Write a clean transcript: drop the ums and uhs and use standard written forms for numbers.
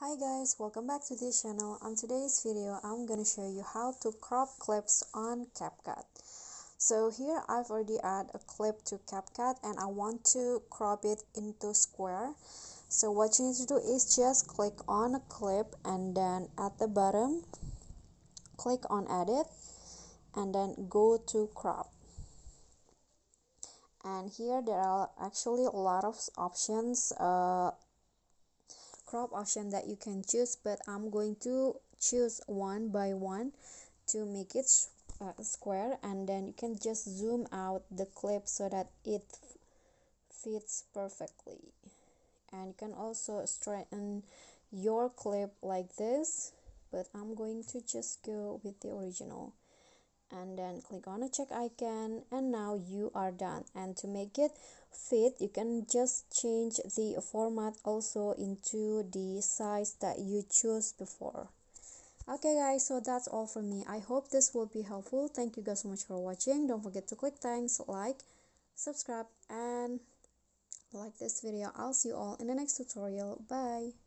Hi guys, welcome back to this channel. On today's video, I'm gonna show you how to crop clips on CapCut. So here I've already added a clip to CapCut and I want to crop it into square. So what you need to do is just click on a clip and then at the bottom, click on edit and then go to crop. And here there are actually a lot of options, crop option that you can choose, but I'm going to choose one by one to make it square, and then you can just zoom out the clip so that it fits perfectly. And you can also straighten your clip like this, but I'm going to just go with the original and then click on a check icon, and now you are done. And to make it fit, you can just change the format also into the size that you choose before. Okay guys, so that's all from me. I hope this will be helpful. Thank you guys so much for watching. Don't forget to click thanks, like, subscribe, and like this video. I'll see you all in the next tutorial. Bye.